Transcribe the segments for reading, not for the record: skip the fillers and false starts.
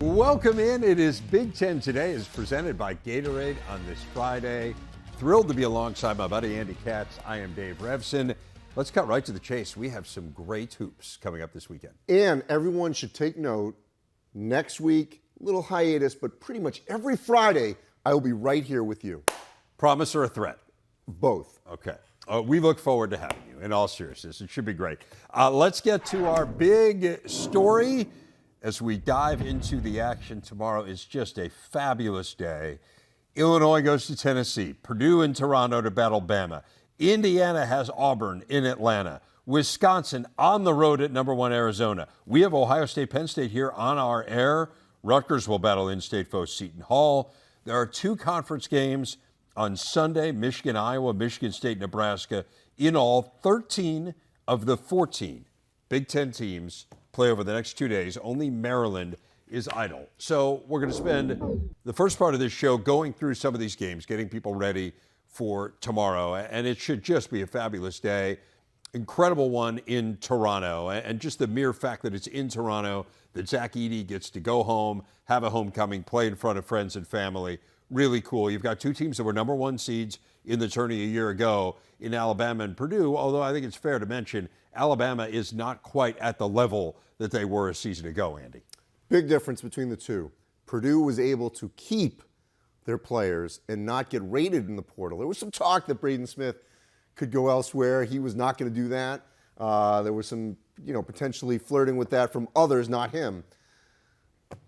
Welcome in. It is Big Ten Today. It's presented by Gatorade on this Friday. Thrilled to be alongside my buddy Andy Katz. I am Dave Revson. Let's cut right to the chase. We have some great hoops coming up this weekend. And everyone should take note, next week, little hiatus, but pretty much every Friday, I will be right here with you. Promise or a threat? Both. Okay. We look forward to having you, in all seriousness. It should be great. Let's get to our big story. As we dive into the action tomorrow, it's just a fabulous day. Illinois goes to Tennessee. Purdue and Toronto to battle Bama. Indiana has Auburn in Atlanta. Wisconsin on the road at number 1 Arizona. We have Ohio State, Penn State here on our air. Rutgers will battle in-state foe Seton Hall. There are 2 conference games on Sunday, Michigan, Iowa, Michigan State, Nebraska. In all, 13 of the 14 Big Ten teams play over the next 2 days. Only Maryland is idle. So we're going to spend the first part of this show going through some of these games, getting people ready for tomorrow. And it should just be a fabulous day. Incredible one in Toronto. And just the mere fact that it's in Toronto, that Zach Edey gets to go home, have a homecoming, play in front of friends and family. Really cool. You've got 2 teams that were number 1 seeds in the tourney a year ago in Alabama and Purdue, although I think it's fair to mention Alabama is not quite at the level that they were a season ago, Andy. Big difference between the two. Purdue was able to keep their players and not get rated in the portal. There was some talk that Braden Smith could go elsewhere. He was not going to do that. There was some, potentially flirting with that from others, not him.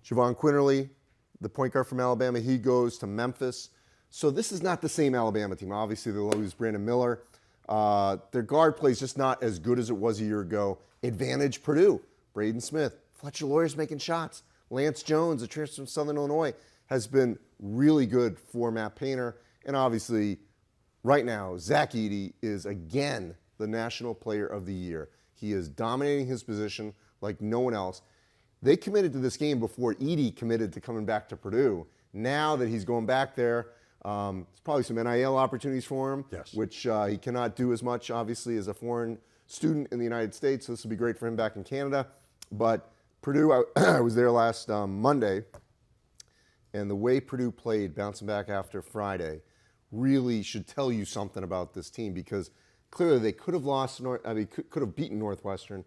Javon Quinterly, the point guard from Alabama, he goes to Memphis. So this is not the same Alabama team. Obviously, they lose Brandon Miller. Their guard play is just not as good as it was a year ago. Advantage Purdue. Braden Smith. Fletcher Lawyer's making shots. Lance Jones, a transfer from Southern Illinois, has been really good for Matt Painter. And obviously, right now, Zach Edey is again the National Player of the Year. He is dominating his position like no one else. They committed to this game before Edey committed to coming back to Purdue. Now that he's going back there, there's probably some NIL opportunities for him, yes, which he cannot do as much, obviously, as a foreign student in the United States. So this will be great for him back in Canada. But Purdue, I was there last Monday, and the way Purdue played, bouncing back after Friday, really should tell you something about this team, because clearly they could have beaten Northwestern,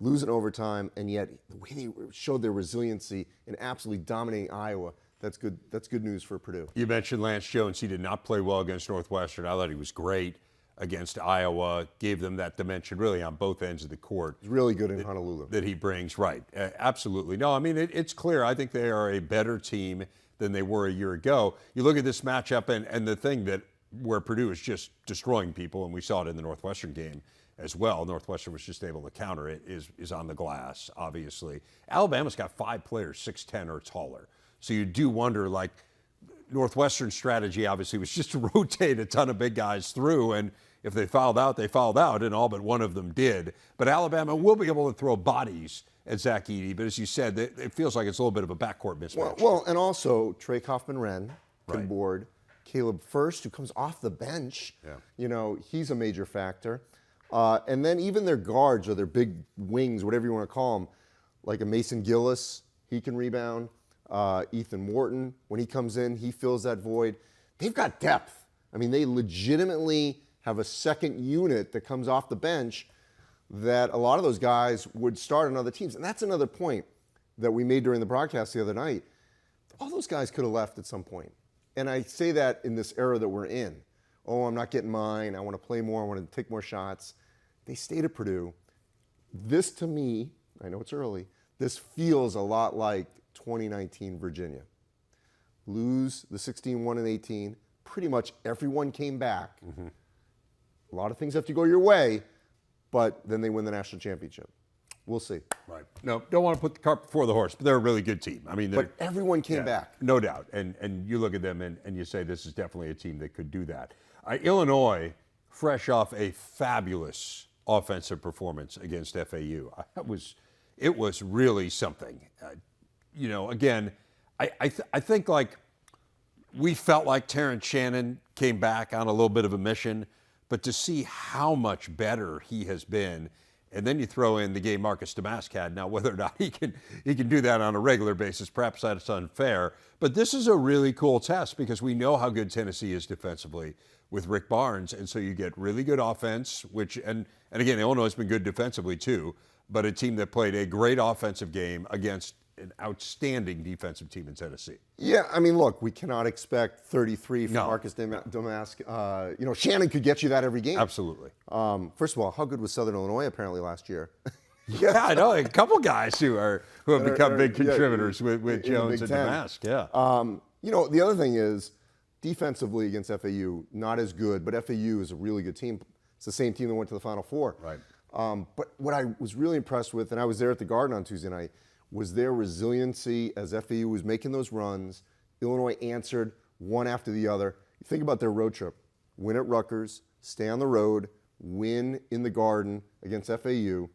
lose in overtime, and yet the way they showed their resiliency in absolutely dominating Iowa, that's good. That's good news for Purdue. You mentioned Lance Jones. He did not play well against Northwestern. I thought he was great against Iowa. Gave them that dimension really on both ends of the court. He's really good in Honolulu. That he brings, right. Absolutely. No, I mean, it's clear. I think they are a better team than they were a year ago. You look at this matchup, and the thing that where Purdue is just destroying people, and we saw it in the Northwestern game as well. Northwestern was just able to counter it, is on the glass, obviously. Alabama's got 5 players 6'10" or taller. So you do wonder, like, Northwestern's strategy obviously was just to rotate a ton of big guys through, and if they fouled out, they fouled out, and all but one of them did. But Alabama will be able to throw bodies at Zach Edey, but as you said, it feels like it's a little bit of a backcourt mismatch. Well, and also Trey Kaufman-Renn can board. Caleb First, who comes off the bench, he's a major factor. And then even their guards or their big wings, whatever you want to call them, like a Mason Gillis, he can rebound. Ethan Morton, when he comes in, he fills that void. They've got depth. I mean, they legitimately have a second unit that comes off the bench that a lot of those guys would start on other teams. And that's another point that we made during the broadcast the other night. All those guys could have left at some point. And I say that in this era that we're in. Oh, I'm not getting mine. I want to play more. I want to take more shots. They stayed at Purdue. This, to me, I know it's early, this feels a lot like 2019 Virginia. Lose the 16-1 and 18. Pretty much everyone came back. Mm-hmm. A lot of things have to go your way, but then they win the national championship. We'll see. Right. No, don't want to put the cart before the horse, but they're a really good team. I mean, but everyone came back. No doubt. And you look at them and you say this is definitely a team that could do that. Illinois, fresh off a fabulous offensive performance against FAU. It was really something. Again, I think like we felt like Terrence Shannon came back on a little bit of a mission, but to see how much better he has been And then you throw in the game Marcus Damask had. Now, whether or not he can do that on a regular basis, perhaps that's unfair. But this is a really cool test because we know how good Tennessee is defensively with Rick Barnes. And so you get really good offense, and again, Illinois has been good defensively too, but a team that played a great offensive game against an outstanding defensive team in Tennessee. Yeah, I mean, look, we cannot expect 33 from Marcus Damask. Shannon could get you that every game. Absolutely. First of all, how good was Southern Illinois apparently last year? Yeah, I know a couple guys who have become big contributors with Jones and Damask. Yeah. The other thing is defensively against FAU, not as good, but FAU is a really good team. It's the same team that went to the Final Four. Right. But what I was really impressed with, and I was there at the Garden on Tuesday night, was their resiliency as FAU was making those runs. Illinois answered one after the other. You think about their road trip. Win at Rutgers, stay on the road, win in the Garden against FAU,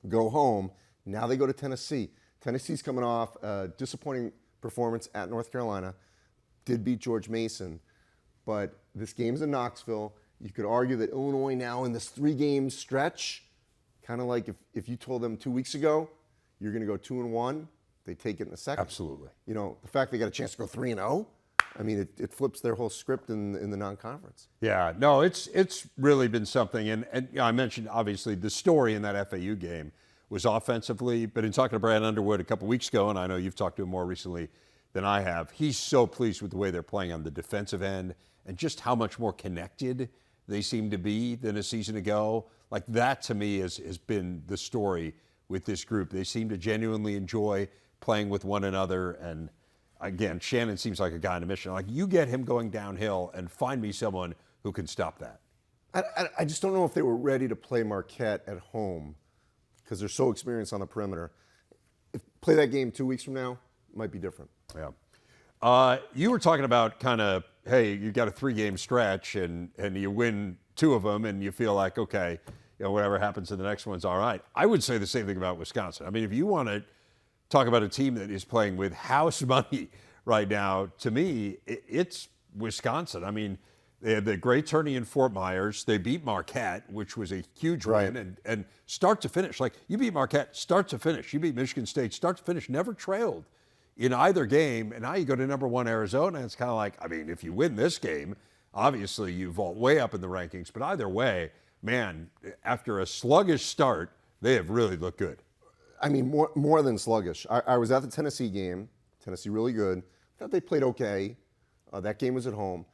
go home. Now they go to Tennessee. Tennessee's coming off a disappointing performance at North Carolina. Did beat George Mason. But this game's in Knoxville. You could argue that Illinois now in this 3-game stretch, kind of like if you told them 2 weeks ago, you're going to go 2-1, they take it in a second. Absolutely. The fact they got a chance to go 3-0, I mean, it flips their whole script in the non-conference. Yeah, no, it's really been something. And I mentioned, obviously, the story in that FAU game was offensively, but in talking to Brad Underwood a couple weeks ago, and I know you've talked to him more recently than I have, he's so pleased with the way they're playing on the defensive end and just how much more connected they seem to be than a season ago. Like that, to me, has been the story with this group. They seem to genuinely enjoy playing with one another. And again, Shannon seems like a guy on a mission. Like, you get him going downhill and find me someone who can stop that. I just don't know if they were ready to play Marquette at home because they're so experienced on the perimeter. If play that game 2 weeks from now, it might be different. Yeah. You were talking about kind of, hey, you got a 3-game stretch and you win 2 of them and you feel like, okay, whatever happens in the next one's all right. I would say the same thing about Wisconsin. I mean, if you want to talk about a team that is playing with house money right now, to me, it's Wisconsin. I mean, they had the great tourney in Fort Myers. They beat Marquette, which was a huge win, and start to finish. Like, you beat Marquette start to finish. You beat Michigan State start to finish. Never trailed in either game. And now you go to number 1 Arizona, and it's kind of like, I mean, if you win this game, obviously you vault way up in the rankings. But either way, man, after a sluggish start, they have really looked good. I mean, more than sluggish. I was at the Tennessee game. Tennessee really good. I thought they played okay. That game was at home.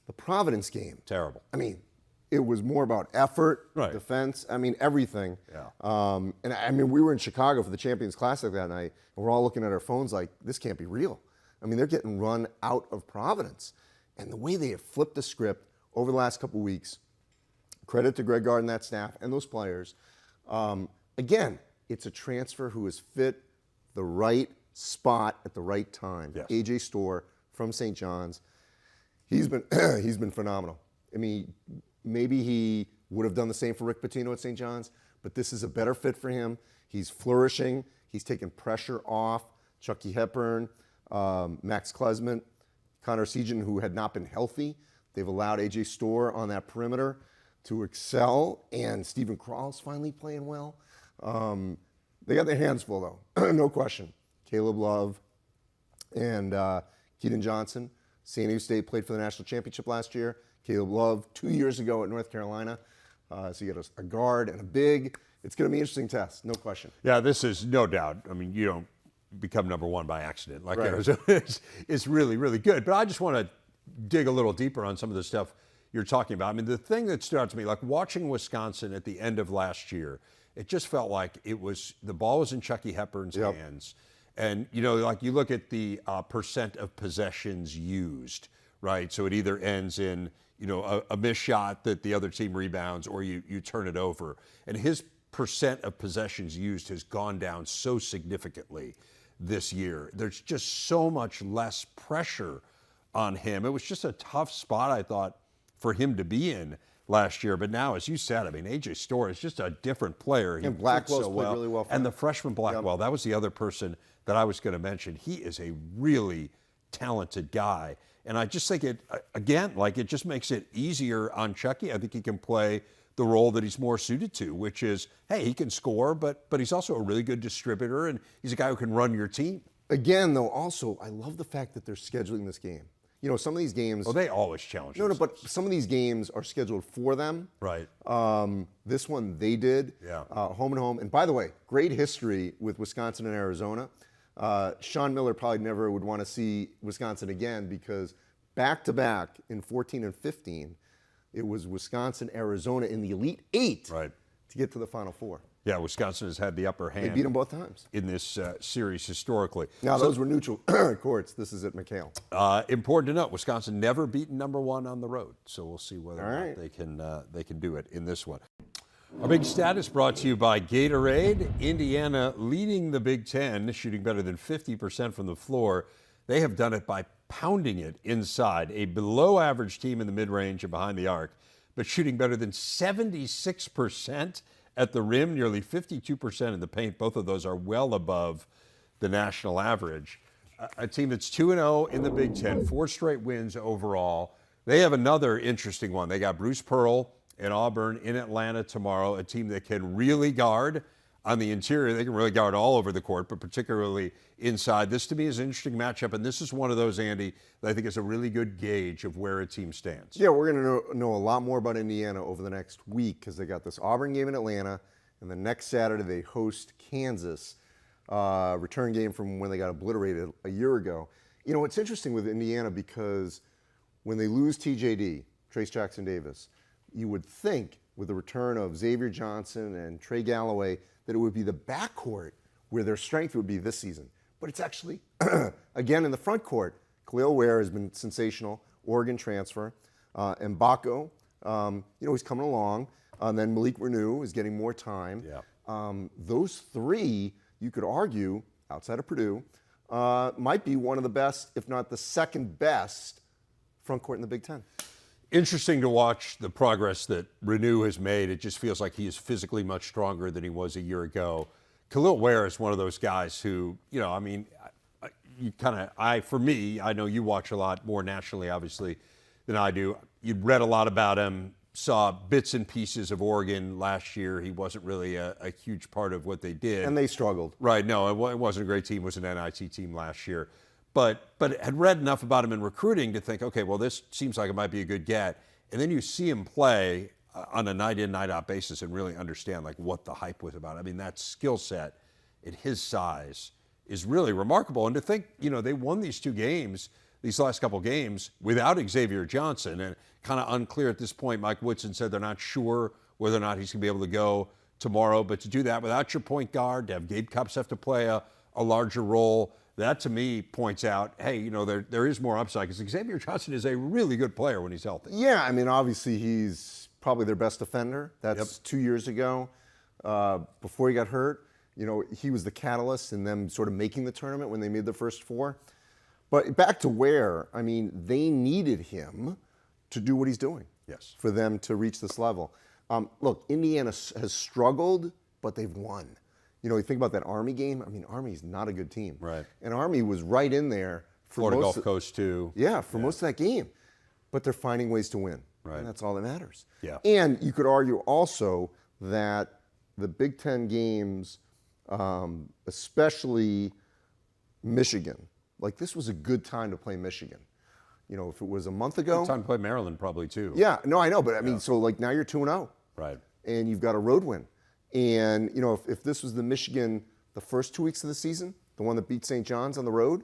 The Providence game. Terrible. I mean, it was more about effort, right, defense, I mean, everything. Yeah. And I mean, we were in Chicago for the Champions Classic that night, and we're all looking at our phones like, this can't be real. I mean, they're getting run out of Providence. And the way they have flipped the script over the last couple weeks, credit to Greg Gard and that staff and those players. Again, it's a transfer who has fit the right spot at the right time. Yes. AJ Storr from St. John's. He's been he's been phenomenal. I mean, maybe he would have done the same for Rick Pitino at St. John's, but this is a better fit for him. He's flourishing. He's taken pressure off Chucky Hepburn, Max Klesman, Connor Seton, who had not been healthy. They've allowed AJ Storr on that perimeter to excel, and Stephen Kral's finally playing well. They got their hands full, though, no question. Caleb Love and Keaton Johnson. San Diego State played for the national championship last year. Caleb Love 2 years ago at North Carolina. So you got a guard and a big. It's going to be an interesting test, no question. Yeah, this is no doubt. I mean, you don't become number 1 by accident. Like, right. Arizona is really, really good. But I just want to dig a little deeper on some of the stuff you're talking about. I mean, the thing that stood out to me, like watching Wisconsin at the end of last year, it just felt like the ball was in Chucky Hepburn's hands. And, like you look at the percent of possessions used, right? So it either ends in, a missed shot that the other team rebounds or you turn it over. And his percent of possessions used has gone down so significantly this year. There's just so much less pressure on him. It was just a tough spot, I thought, for him to be in last year. But now, as you said, I mean, AJ Storr is just a different player. And Blackwell's played really well for him. And the freshman Blackwell, that was the other person that I was going to mention. He is a really talented guy. And I just think it just makes it easier on Chucky. I think he can play the role that he's more suited to, which is, hey, he can score, but he's also a really good distributor, and he's a guy who can run your team. Again, though, also, I love the fact that they're scheduling this game. You know, some of these games... Oh, they always challenge No, themselves. but some of these games are scheduled for them. Right. This one, they did. Yeah. Home and home. And by the way, great history with Wisconsin and Arizona. Sean Miller probably never would want to see Wisconsin again because back-to-back in 14 and 15, it was Wisconsin, Arizona in the Elite Eight Right. to get to the Final Four. Yeah, Wisconsin has had the upper hand. They beat them both times. In this series historically. Now, those were neutral courts. This is at McHale. Important to note, Wisconsin never beaten number one on the road, so we'll see whether or right. not they can do it in this one. Our big stat is brought to you by Gatorade. Indiana leading the Big Ten, shooting better than 50% from the floor. They have done it by pounding it inside. A below-average team in the mid-range and behind the arc, but shooting better than 76% at the rim, nearly 52% in the paint. Both of those are well above the national average. A team that's 2-0 in the Big Ten, 4 straight wins overall. They have another interesting one. They got Bruce Pearl and Auburn in Atlanta tomorrow, a team that can really guard on the interior. They can really guard all over the court, but particularly inside. This, to me, is an interesting matchup, and this is one of those, Andy, that I think is a really good gauge of where a team stands. Yeah, we're going to know a lot more about Indiana over the next week because they got this Auburn game in Atlanta, and the next Saturday they host Kansas, return game from when they got obliterated a year ago. You know, it's interesting with Indiana because when they lose TJD, Trace Jackson Davis, you would think with the return of Xavier Johnson and Trey Galloway that it would be the backcourt where their strength would be this season. But it's actually, again, in the front court. Khalil Ware has been sensational, Oregon transfer. Mbako, he's coming along. And then Malik Renew is getting more time. Yeah. Those three, you could argue, outside of Purdue, might be one of the best, if not the second best, front court in the Big Ten. Interesting to watch the progress that Renew has made. It just feels like he is physically much stronger than he was a year ago. Khalil Ware is one of those guys who, for me, I know you watch a lot more nationally, obviously, than I do. You'd read a lot about him, saw bits and pieces of Oregon last year. He wasn't really a huge part of what they did. And they struggled. Right, no, it wasn't a great team. It was an NIT team last year. But had read enough about him in recruiting to think, okay, well, this seems like it might be a good get. And then you see him play on a night-in, night-out basis and really understand like what the hype was about. I mean, that skill set at his size is really remarkable. And to think, they won these last couple games without Xavier Johnson, and kind of unclear at this point. Mike Woodson said they're not sure whether or not he's going to be able to go tomorrow. But to do that without your point guard, to have Gabe Cupps have to play a larger role, that to me points out, hey, there is more upside because Xavier Johnson is a really good player when he's healthy. Yeah, I mean, obviously he's probably their best defender. That's 2 years ago. Before he got hurt, he was the catalyst in them sort of making the tournament when they made the first 4. But back to Ware, I mean, they needed him to do what he's doing. Yes. For them to reach this level. Look, Indiana has struggled, but they've won. You think about that Army game. I mean, Army's not a good team. Right. And Army was right in there for Florida Gulf Coast too. Yeah, for most of that game. But they're finding ways to win. Right. And that's all that matters. Yeah. And you could argue also that the Big Ten games, especially Michigan, like this was a good time to play Michigan. If it was a month ago. Good time to play Maryland probably too. Yeah, no, I know. But I mean, so like now you're 2-0. Right. And you've got a road win. And, if this was the Michigan, the first 2 weeks of the season, the one that beat St. John's on the road,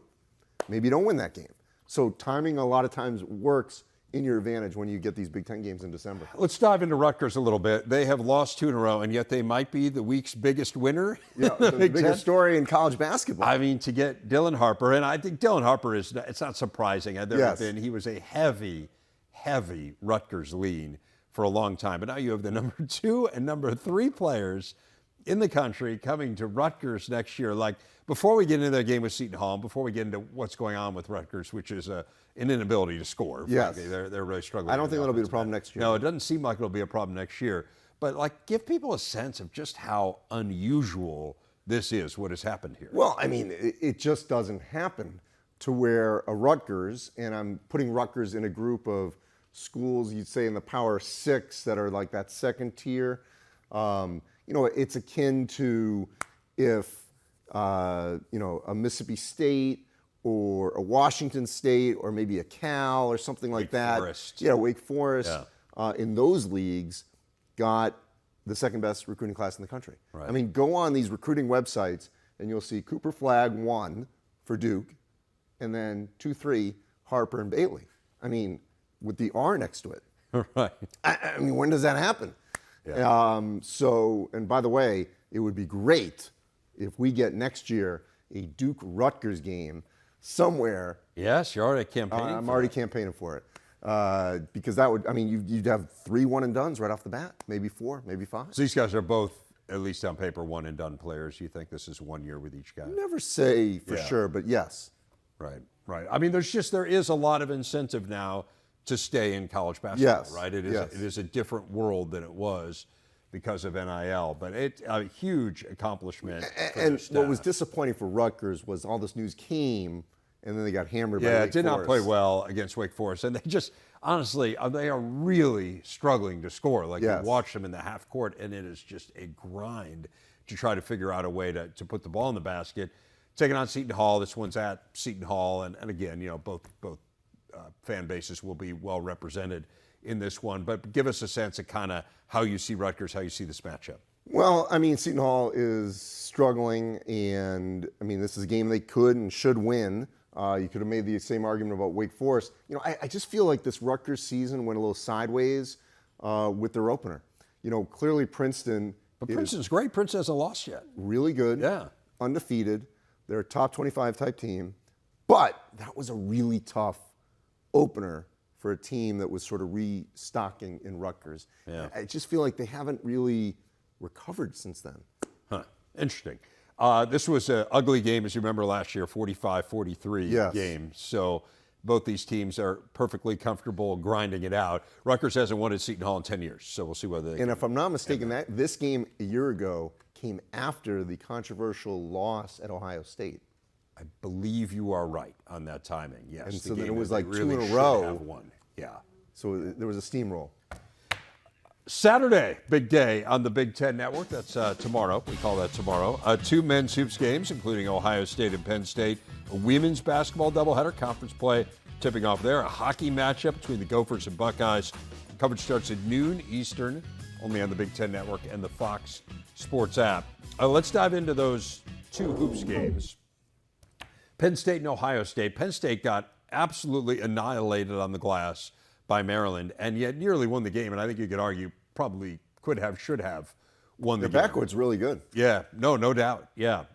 maybe you don't win that game. So timing a lot of times works in your advantage when you get these Big Ten games in December. Let's dive into Rutgers a little bit. They have lost 2 in a row, and yet they might be the week's biggest winner. Yeah, the biggest story in college basketball. I mean, to get Dylan Harper, and I think Dylan Harper it's not surprising. He was a heavy Rutgers lean for a long time. But now you have the number 2 and number 3 players in the country coming to Rutgers next year. Like, before we get into their game with Seton Hall, before we get into what's going on with Rutgers, which is an inability to score. Yes. They're really struggling. I don't think that'll be the problem next year. No, it doesn't seem like it'll be a problem next year. But, like, give people a sense of just how unusual this is, what has happened here. Well, I mean, it just doesn't happen to where a Rutgers, and I'm putting Rutgers in a group of schools, you'd say in the Power Six that are like that second tier. It's akin to if, a Mississippi State or a Washington State or maybe a Cal or something like that. Forest. Yeah, Wake Forest in those leagues got the second best recruiting class in the country. Right. I mean, go on these recruiting websites and you'll see Cooper Flagg 1 for Duke and then 2, 3, Harper and Bailey. I mean, with the R next to it. Right. I mean, when does that happen? Yeah. And by the way, it would be great if we get next year a Duke Rutgers game somewhere. Yes, you're already campaigning. I'm already campaigning for it. Because that would, you'd have 3 one-and-dones right off the bat, maybe 4, maybe 5. So these guys are both, at least on paper, one-and-done players. You think this is 1 year with each guy? Never say for sure, but yes. Right, right. I mean, there is a lot of incentive now to stay in college basketball, Yes, right? It yes. is a different world than it was because of NIL, but it's a huge accomplishment. And what was disappointing for Rutgers was all this news came, and then they got hammered by Wake Yeah, it did not play Forest. well against Wake Forest, and they just, honestly, they are really struggling to score. Like, Yes. you watch them in the half court, and it is just a grind to try to figure out a way to put the ball in the basket. Taking on Seton Hall, this one's at Seton Hall, and again, both fan bases will be well represented in this one. But give us a sense of kind of how you see Rutgers, how you see this matchup. Well, Seton Hall is struggling, and this is a game they could and should win. You could have made the same argument about Wake Forest. I just feel like this Rutgers season went a little sideways with their opener. Clearly Princeton. But Princeton's great. Princeton hasn't lost yet. Really good. Yeah. Undefeated. They're a top 25 type team. But that was a really tough opener for a team that was sort of restocking in Rutgers. Yeah. I just feel like they haven't really recovered since then. Huh. Interesting. This was an ugly game, as you remember last year, 45-43 game. So both these teams are perfectly comfortable grinding it out. Rutgers hasn't won at Seton Hall in 10 years, so we'll see whether they And if I'm not mistaken, this game a year ago came after the controversial loss at Ohio State. I believe you are right on that timing, yes. And The so then game it was that like they 2 really in a should row. have won. Yeah. So there was a steamroll. Saturday, big day on the Big Ten Network. That's tomorrow. We call that tomorrow. 2 men's hoops games, including Ohio State and Penn State. A women's basketball doubleheader, conference play tipping off there. A hockey matchup between the Gophers and Buckeyes. Coverage starts at noon Eastern, only on the Big Ten Network and the Fox Sports app. Let's dive into those 2 hoops games. Penn State and Ohio State. Penn State got absolutely annihilated on the glass by Maryland, and yet nearly won the game. And I think you could argue probably should have won the game. The backcourt's really good. Yeah, no doubt. Yeah.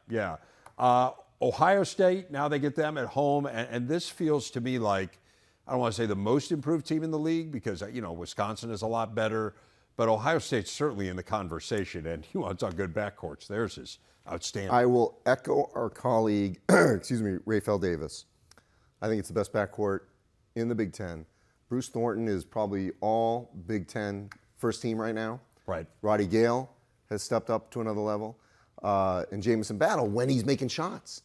Ohio State, now they get them at home, and this feels to me like, I don't want to say the most improved team in the league because, Wisconsin is a lot better, but Ohio State's certainly in the conversation, and you want to talk good backcourts. Theirs is outstanding. I will echo our colleague, Rafael Davis. I think it's the best backcourt in the Big Ten. Bruce Thornton is probably all Big Ten first team right now. Right. Roddy Gale has stepped up to another level. And Jamison Battle, when he's making shots,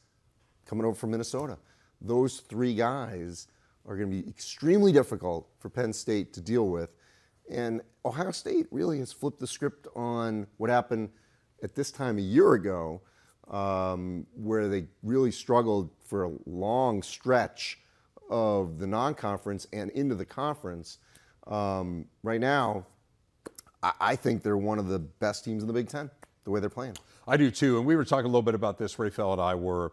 coming over from Minnesota. Those 3 guys are going to be extremely difficult for Penn State to deal with. And Ohio State really has flipped the script on what happened at this time a year ago, where they really struggled for a long stretch of the non-conference and into the conference. Right now, I think they're one of the best teams in the Big Ten, the way they're playing. I do too, and we were talking a little bit about this, Rafael and I were,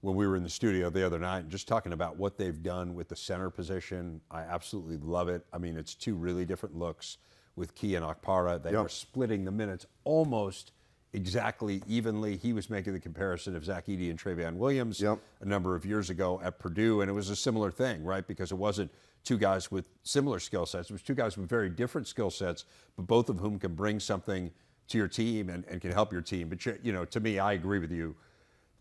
when we were in the studio the other night, just talking about what they've done with the center position. I absolutely love it. It's 2 really different looks with Key and Okpara. They are splitting the minutes almost exactly evenly. He was making the comparison of Zach Edey and Travion Williams a number of years ago at Purdue, and it was a similar thing, right? Because it wasn't 2 guys with similar skill sets. It was 2 guys with very different skill sets, but both of whom can bring something to your team and can help your team. But, to me, I agree with you.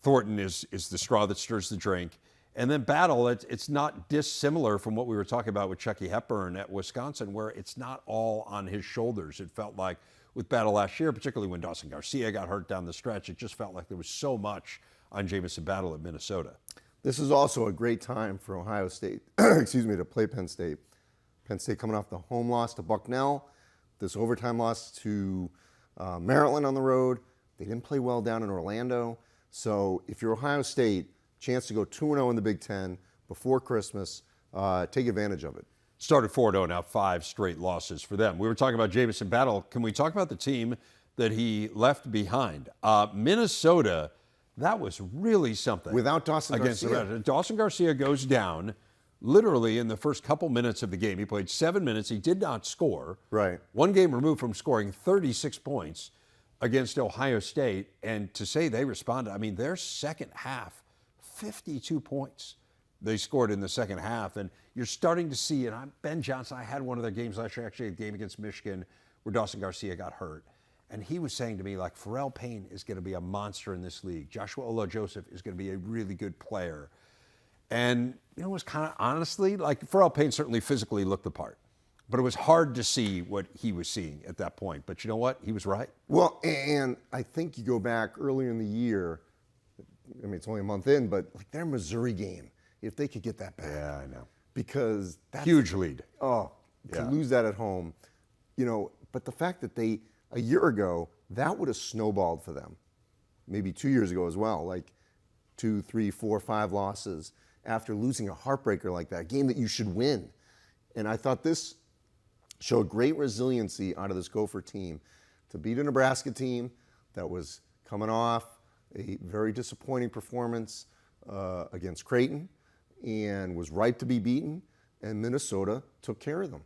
Thornton is the straw that stirs the drink. And then Battle, it's not dissimilar from what we were talking about with Chucky Hepburn at Wisconsin, where it's not all on his shoulders. It felt like with Battle last year, particularly when Dawson Garcia got hurt down the stretch, it just felt like there was so much on Jamison Battle at Minnesota. This is also a great time for Ohio State, to play Penn State. Penn State coming off the home loss to Bucknell, this overtime loss to Maryland on the road. They didn't play well down in Orlando. So if you're Ohio State, chance to go 2-0 in the Big Ten before Christmas, take advantage of it. Started 4-0, now 5 straight losses for them. We were talking about Jamison Battle. Can we talk about the team that he left behind? Minnesota, that was really something. Without Dawson Garcia. Dawson Garcia goes down literally in the first couple minutes of the game. He played 7 minutes. He did not score. Right. One game removed from scoring 36 points against Ohio State. And to say they responded, I mean, their second half, 52 points they scored in the second half. And you're starting to see, and Ben Johnson, I had one of their games last year, actually a game against Michigan where Dawson Garcia got hurt. And he was saying to me, like, Pharrell Payne is going to be a monster in this league. Joshua Ola-Joseph is going to be a really good player. And, you know, it was kind of honestly, like, Pharrell Payne certainly physically looked the part. But it was hard to see what he was seeing at that point. But you know what? He was right. Well, and I think you go back earlier in the year, I mean, it's only a month in, but like their Missouri game, if they could get that back. Yeah, I know. Because that's huge lead. Oh, to lose that at home, you know, but the fact that a year ago, that would have snowballed for them. Maybe 2 years ago as well, like 2, 3, 4, 5 losses after losing a heartbreaker like that, a game that you should win. And I thought this showed great resiliency out of this Gopher team to beat a Nebraska team that was coming off a very disappointing performance against Creighton and was ripe to be beaten, and Minnesota took care of them.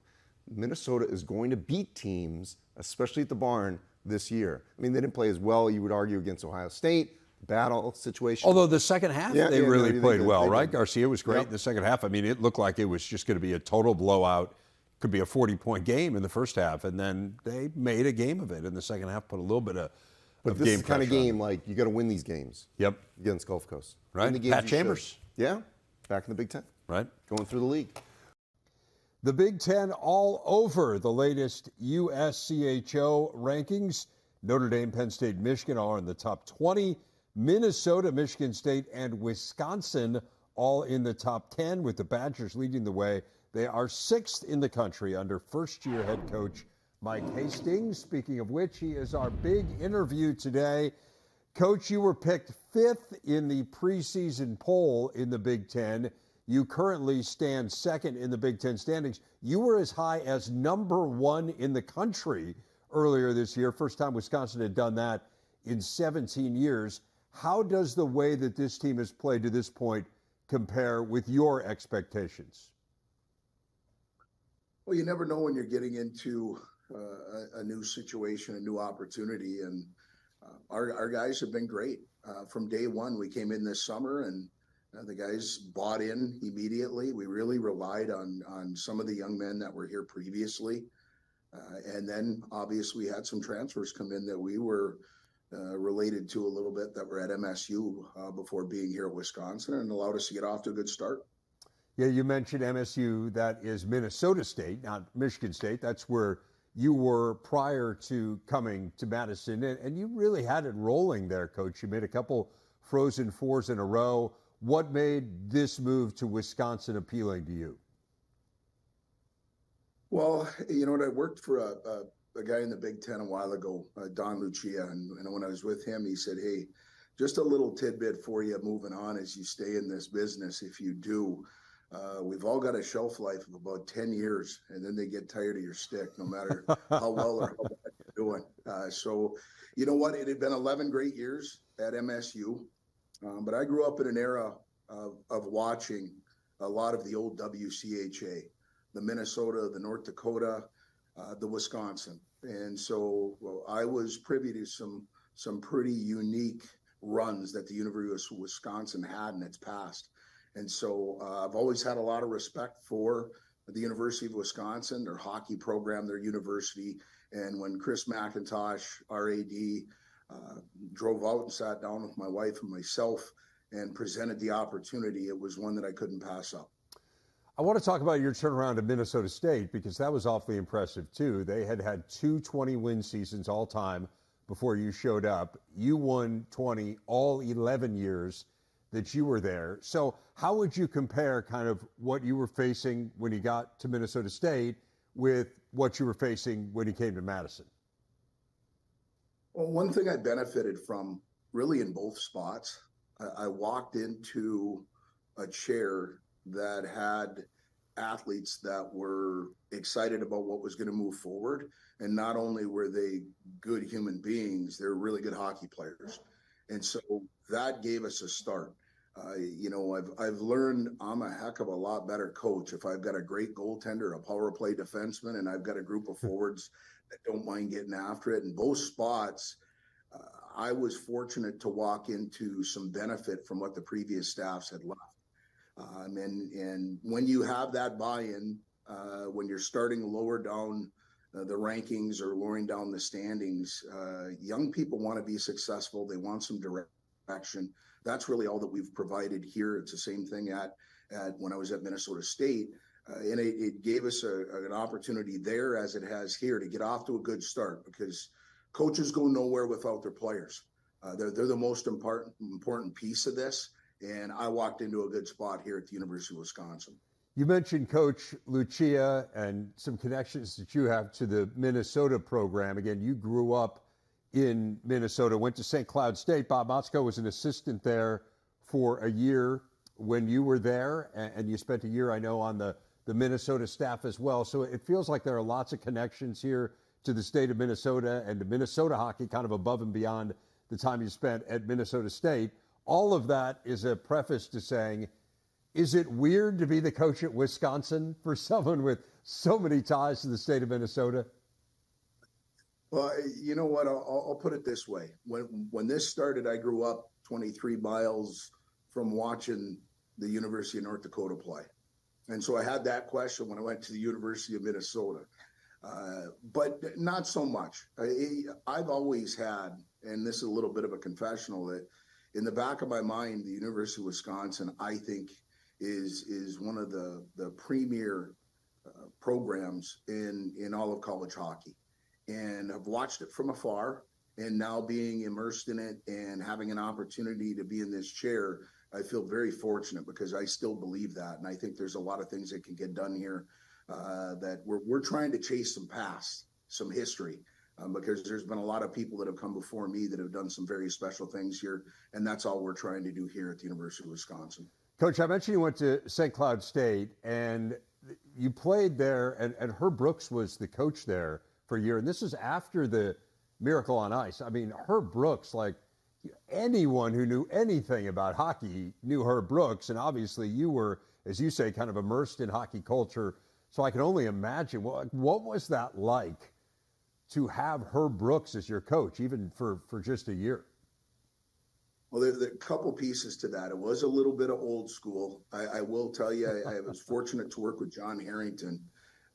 Minnesota is going to beat teams, especially at the Barn, this year. I mean, they didn't play as well, you would argue, against Ohio State, battle situation. Although the second half, they really played well, right? Did. Garcia was great in the second half. I mean, it looked like it was just going to be a total blowout. Could be a 40-point game in the first half, and then they made a game of it in the second half, put a little bit of But this is the kind of game, like, you got to win these games. Yep. Against Gulf Coast. Right. Pat Chambers. Yeah. Back in the Big Ten. Right. Going through the league. The Big Ten all over the latest USCHO rankings. Notre Dame, Penn State, Michigan are in the top 20. Minnesota, Michigan State, and Wisconsin all in the top 10, with the Badgers leading the way. They are 6th in the country under first-year head coach Mike Hastings. Speaking of which, he is our big interview today. Coach, you were picked 5th in the preseason poll in the Big Ten. You currently stand 2nd in the Big Ten standings. You were as high as number 1 in the country earlier this year. First time Wisconsin had done that in 17 years. How does the way that this team has played to this point compare with your expectations? Well, you never know when you're getting into a new situation, a new opportunity, and our guys have been great. From day one, we came in this summer, and the guys bought in immediately. We really relied on some of the young men that were here previously. And then, obviously, we had some transfers come in that we were related to a little bit that were at MSU before being here at Wisconsin, and allowed us to get off to a good start. Yeah, you mentioned MSU. That is Minnesota State, not Michigan State. That's where you were prior to coming to Madison. And you really had it rolling there, Coach. You made a couple Frozen Fours in a row. What made this move to Wisconsin appealing to you? Well, you know what? I worked for a guy in the Big Ten a while ago, Don Lucia. And when I was with him, he said, hey, just a little tidbit for you moving on as you stay in this business. If you do, we've all got a shelf life of about 10 years, and then they get tired of your stick, no matter how well or how bad you're doing. So, you know what? It had been 11 great years at MSU, but I grew up in an era of watching a lot of the old WCHA, the Minnesota, the North Dakota, the Wisconsin. And so I was privy to some pretty unique runs that the University of Wisconsin had in its past. And so I've always had a lot of respect for the University of Wisconsin, their hockey program, their university. And when Chris McIntosh, our AD, drove out and sat down with my wife and myself and presented the opportunity, it was one that I couldn't pass up. I want to talk about your turnaround at Minnesota State, because that was awfully impressive, too. They had 2 20-win seasons all time before you showed up. You won 20 all 11 years that you were there. So how would you compare kind of what you were facing when you got to Minnesota State with what you were facing when you came to Madison? Well, one thing I benefited from really in both spots, I walked into a chair that had athletes that were excited about what was going to move forward. And not only were they good human beings, they were really good hockey players. And so that gave us a start. I've learned I'm a heck of a lot better coach if I've got a great goaltender, a power play defenseman, and I've got a group of forwards that don't mind getting after it. In both spots, I was fortunate to walk into some benefit from what the previous staffs had left. And when you have that buy-in, when you're starting lower down the rankings or lowering down the standings, young people want to be successful. They want some direction. That's really all that we've provided here. It's the same thing at when I was at Minnesota State. And it gave us an opportunity there, as it has here, to get off to a good start, because coaches go nowhere without their players. They're the most important piece of this. And I walked into a good spot here at the University of Wisconsin. You mentioned Coach Lucia and some connections that you have to the Minnesota program. Again, you grew up in Minnesota, went to St. Cloud State. Bob Motzko was an assistant there for a year when you were there, and you spent a year, I know, on the Minnesota staff as well. So it feels like there are lots of connections here to the state of Minnesota and to Minnesota hockey, kind of above and beyond the time you spent at Minnesota State. All of that is a preface to saying, is it weird to be the coach at Wisconsin for someone with so many ties to the state of Minnesota? Well, you know what? I'll put it this way. When this started, I grew up 23 miles from watching the University of North Dakota play. And so I had that question when I went to the University of Minnesota. But not so much. I've always had, and this is a little bit of a confessional, that in the back of my mind, the University of Wisconsin, I think, is one of the premier programs in all of college hockey. And I've watched it from afar, and now being immersed in it and having an opportunity to be in this chair, I feel very fortunate, because I still believe that. And I think there's a lot of things that can get done here that we're trying to chase some past, some history. Because there's been a lot of people that have come before me that have done some very special things here, and that's all we're trying to do here at the University of Wisconsin. Coach, I mentioned you went to St. Cloud State, and you played there, and Herb Brooks was the coach there for a year, and this is after the Miracle on Ice. I mean, Herb Brooks, like anyone who knew anything about hockey knew Herb Brooks, and obviously you were, as you say, kind of immersed in hockey culture, so I can only imagine, what was that like to have Herb Brooks as your coach, even for just a year? Well, there's a couple pieces to that. It was a little bit of old school. I will tell you, I was fortunate to work with John Harrington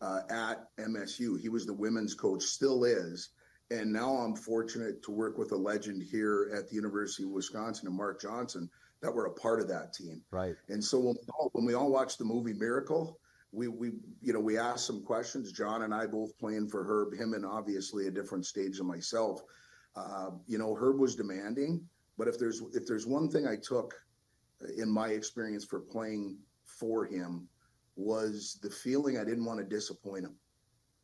at MSU. He was the women's coach, still is. And now I'm fortunate to work with a legend here at the University of Wisconsin, and Mark Johnson, that were a part of that team. Right. And so when we all watched the movie Miracle, we asked some questions. John and I both playing for Herb, him and obviously a different stage than myself. Herb was demanding, but if there's one thing I took in my experience for playing for him, was the feeling I didn't want to disappoint him.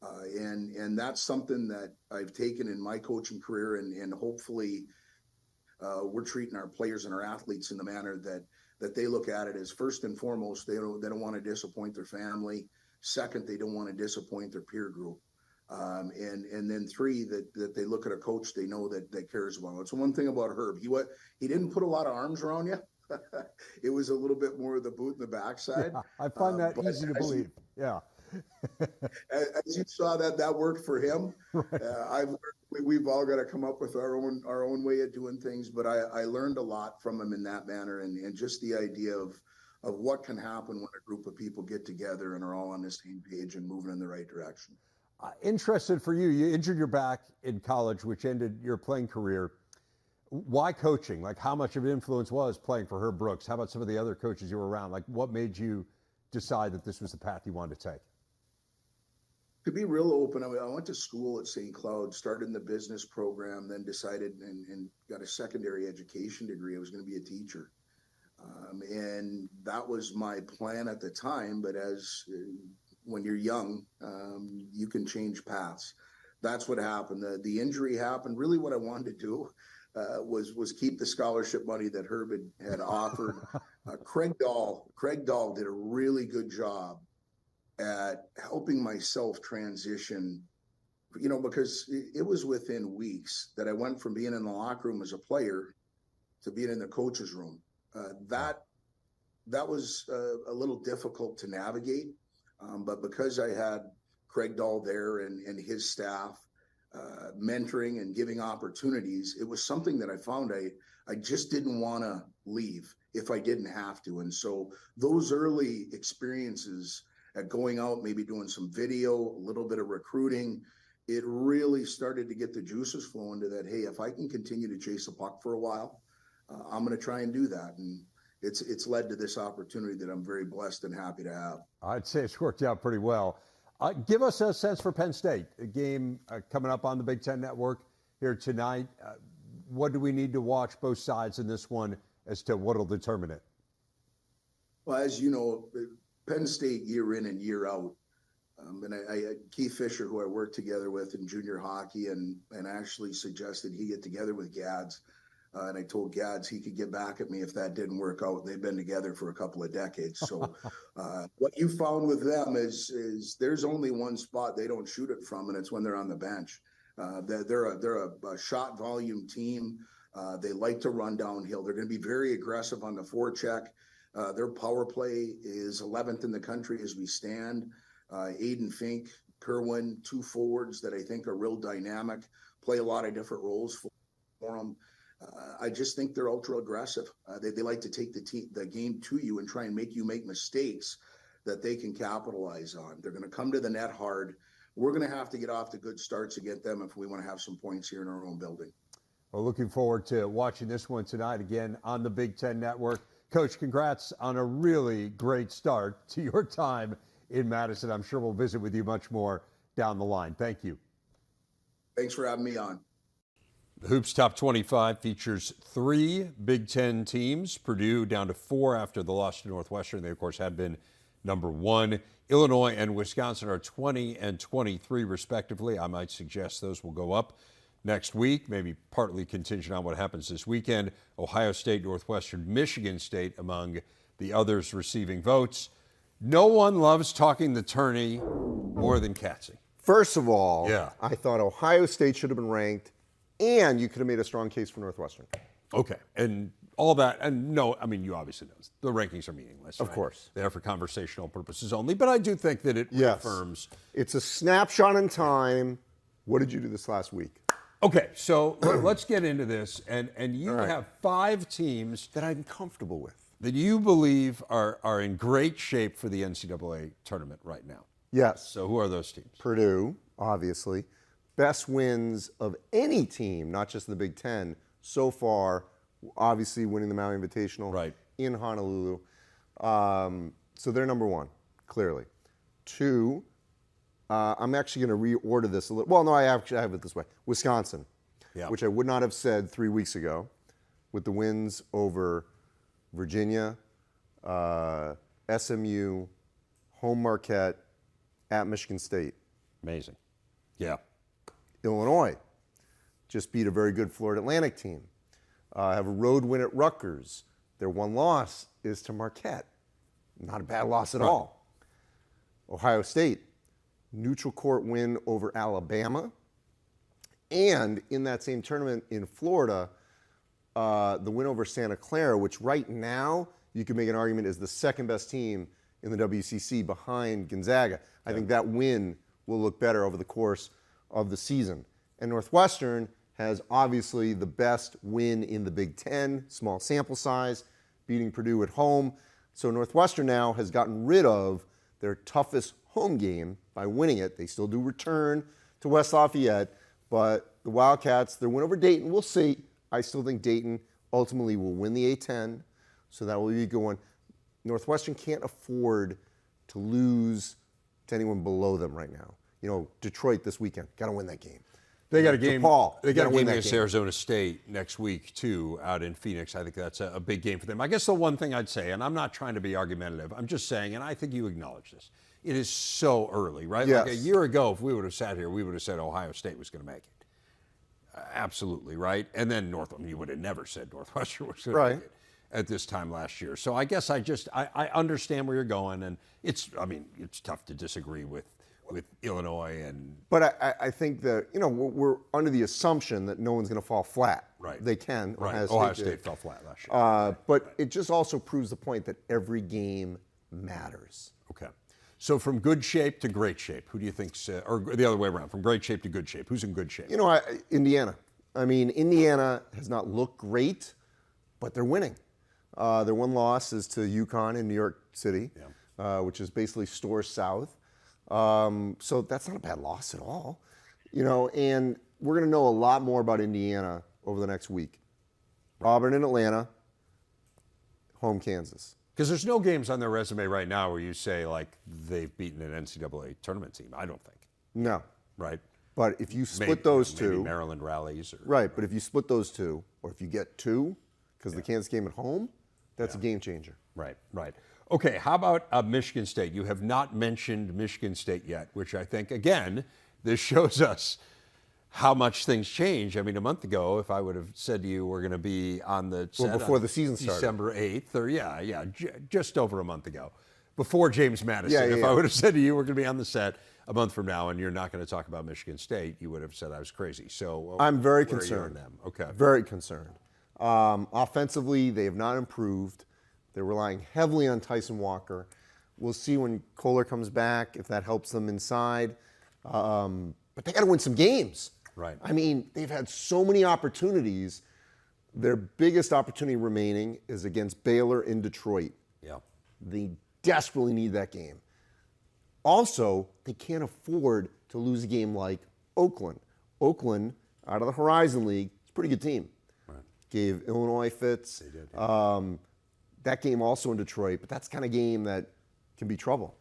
And that's something that I've taken in my coaching career, and hopefully we're treating our players and our athletes in the manner that they look at it as, first and foremost, they don't want to disappoint their family. Second, they don't want to disappoint their peer group. And then three, that they look at a coach they know that cares about them. It's one thing about Herb. He didn't put a lot of arms around you. It was a little bit more of the boot in the backside. Yeah, I find that easy to believe. Yeah. As you saw, that worked for him. Right. We've all got to come up with our own way of doing things, but I learned a lot from him in that manner, and just the idea of what can happen when a group of people get together and are all on the same page and moving in the right direction. Interested for you, you injured your back in college, which ended your playing career. Why coaching? Like, how much of an influence was playing for Herb Brooks? How about some of the other coaches you were around? Like, what made you decide that this was the path you wanted to take? To be real open, I went to school at St. Cloud, started in the business program, then decided and got a secondary education degree. I was going to be a teacher. And that was my plan at the time. But when you're young, you can change paths. That's what happened. The injury happened. Really, what I wanted to do was keep the scholarship money that Herb had offered. Craig Dahl did a really good job at helping myself transition, because it was within weeks that I went from being in the locker room as a player to being in the coach's room. That was a little difficult to navigate, but because I had Craig Dahl there and his staff mentoring and giving opportunities, it was something that I found I just didn't want to leave if I didn't have to. And so those early experiences at going out, maybe doing some video, a little bit of recruiting, it really started to get the juices flowing to that, hey, if I can continue to chase a puck for a while, I'm going to try and do that. And it's led to this opportunity that I'm very blessed and happy to have. I'd say it's worked out pretty well. Give us a sense for Penn State, a game coming up on the Big Ten Network here tonight. What do we need to watch both sides in this one as to what will determine it? Well, as you know, Penn State year in and year out. And Keith Fisher, who I worked together with in junior hockey, and actually suggested he get together with Gads. And I told Gads he could get back at me if that didn't work out. They've been together for a couple of decades. So what you found with them is there's only one spot they don't shoot it from, and it's when they're on the bench. They're a shot volume team. They like to run downhill. They're going to be very aggressive on the forecheck. Their power play is 11th in the country as we stand. Aiden Fink, Kerwin, two forwards that I think are real dynamic, play a lot of different roles for them. I just think they're ultra aggressive. They like to take the game to you and try and make you make mistakes that they can capitalize on. They're going to come to the net hard. We're going to have to get off to good starts against them if we want to have some points here in our own building. Well, looking forward to watching this one tonight again on the Big Ten Network. Coach, congrats on a really great start to your time in Madison. I'm sure we'll visit with you much more down the line. Thank you. Thanks for having me on. The Hoops Top 25 features 3 Big Ten teams. Purdue down to 4 after the loss to Northwestern. They, of course, had been number 1. Illinois and Wisconsin are 20 and 23, respectively. I might suggest those will go up next week, maybe partly contingent on what happens this weekend. Ohio State, Northwestern, Michigan State among the others receiving votes. No one loves talking the tourney more than Katsy. First of all, Yeah. I thought Ohio State should have been ranked, and you could have made a strong case for Northwestern. Okay, and all that, and no, I mean, you obviously know the rankings are meaningless. Of right? course. They're for conversational purposes only, but I do think that it reaffirms. It's a snapshot in time. What did you do this last week? Okay, so let's get into this, and you have 5 teams That I'm comfortable with. that you believe are in great shape for the NCAA tournament right now. Yes. So who are those teams? Purdue, obviously. Best wins of any team, not just in the Big Ten, so far, obviously winning the Maui Invitational in Honolulu. So they're number 1, clearly. 2, I'm actually going to reorder this a little. Well, no, I have it this way. Wisconsin, which I would not have said 3 weeks ago, with the wins over Virginia, SMU, home Marquette, at Michigan State. Amazing. Yeah. Illinois just beat a very good Florida Atlantic team. Have a road win at Rutgers. Their one loss is to Marquette. Not a bad loss at all. Ohio State, neutral court win over Alabama. And in that same tournament in Florida, the win over Santa Clara, which right now you could make an argument is the second best team in the WCC behind Gonzaga. I think that win will look better over the course of the season. And Northwestern has obviously the best win in the Big Ten, small sample size, beating Purdue at home. So Northwestern now has gotten rid of their toughest home game by winning it. They still do return to West Lafayette, but the Wildcats, their win over Dayton, we'll see. I still think Dayton ultimately will win the A10, so that will be a good one. Northwestern can't afford to lose to anyone below them right now. You know, Detroit this weekend, got to win that game. They got a game. Paul, They got a win game that against game. Arizona State next week too, out in Phoenix. I think that's a big game for them. I guess the one thing I'd say, and I'm not trying to be argumentative, I'm just saying, and I think you acknowledge this. It is so early, right? Yes. Like a year ago, if we would have sat here, we would have said Ohio State was going to make it. Absolutely, right? And then you would have never said Northwestern was going to make it at this time last year. So I guess I understand where you're going, and it's tough to disagree with Illinois and. But I think that we're under the assumption that no one's going to fall flat. Right. They can. Right. Ohio State fell flat last year. But it just also proves the point that every game matters. Okay. So from good shape to great shape, who do you think's, or the other way around, from great shape to good shape, who's in good shape? Indiana. I mean, Indiana has not looked great, but they're winning. Their one loss is to UConn in New York City, which is basically stores south. So that's not a bad loss at all. And we're going to know a lot more about Indiana over the next week. Auburn and Atlanta, home Kansas. Because there's no games on their resume right now where you say, like, they've beaten an NCAA tournament team. I don't think. No. Right? But if you split those two. Maybe Maryland rallies. Right, but if you split those two, or if you get two, because the Kansas game at home, that's a game changer. Right. Okay, how about Michigan State? You have not mentioned Michigan State yet, which I think, again, this shows us how much things change. I mean, a month ago, if I would have said to you we're going to be on the set before the season started. December 8th, or just over a month ago, before James Madison, if I yeah. would have said to you we're going to be on the set a month from now and you're not going to talk about Michigan State, you would have said I was crazy. So I'm very where are you concerned. on them? Okay. Very concerned. Offensively, they have not improved. They're relying heavily on Tyson Walker. We'll see when Kohler comes back if that helps them inside. But they got to win some games. Right. I mean, they've had so many opportunities. Their biggest opportunity remaining is against Baylor in Detroit. Yeah. They desperately need that game. Also, they can't afford to lose a game like Oakland. Oakland, out of the Horizon League, is a pretty good team. Right. Gave Illinois fits. They did. Yeah. That game also in Detroit, but that's the kind of game that can be trouble.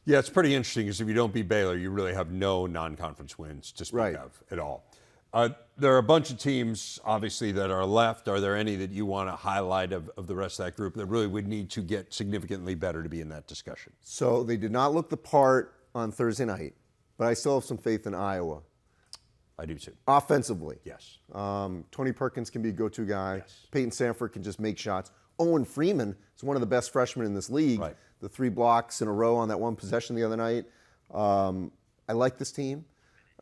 Yeah, it's pretty interesting because if you don't beat Baylor, you really have no non-conference wins to speak Right. of at all. There are a bunch of teams, obviously, that are left. Are there any that you want to highlight of the rest of that group that really would need to get significantly better to be in that discussion? So they did not look the part on Thursday night, but I still have some faith in Iowa. I do too. Offensively. Yes. Tony Perkins can be a go-to guy. Yes. Peyton Sanford can just make shots. Owen Freeman is one of the best freshmen in this league. Right. The 3 blocks in a row on that one possession the other night. I like this team.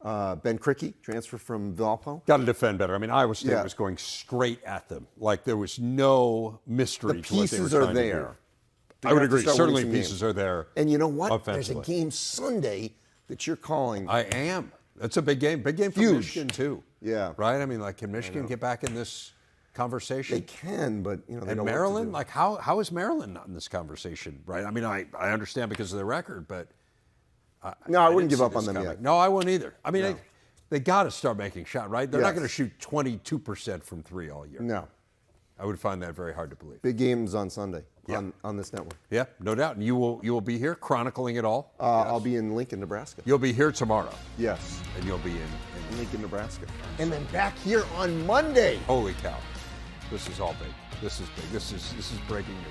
Ben Krikke, transfer from Valpo. Got to defend better. I mean, Iowa State was going straight at them. Like there was no mystery The to what they were pieces are trying to there. do. I would have to agree. start Certainly winning some pieces games. are there. And you know what? Offensively. There's a game Sunday that you're calling. I am. That's a big game. Big game for Huge. Michigan too. Yeah. Right? I mean, like, can Michigan get back in this conversation? They can, but they And don't Maryland, want to do. like how is Maryland not in this conversation, right? I mean, I understand because of their record, but No, I wouldn't didn't give see up on this them coming. yet. No, I won't either. I mean, they got to start making shots, right? They're not Yes. going to shoot 22% from 3 all year. No. I would find that very hard to believe. Big games on Sunday on this network. Yeah, no doubt. And you will be here chronicling it all. I'll be in Lincoln, Nebraska. You'll be here tomorrow, Yes, and you'll be in Lincoln, Nebraska. And then back here on Monday. holy cow. This is all big. This is big. This is breaking news.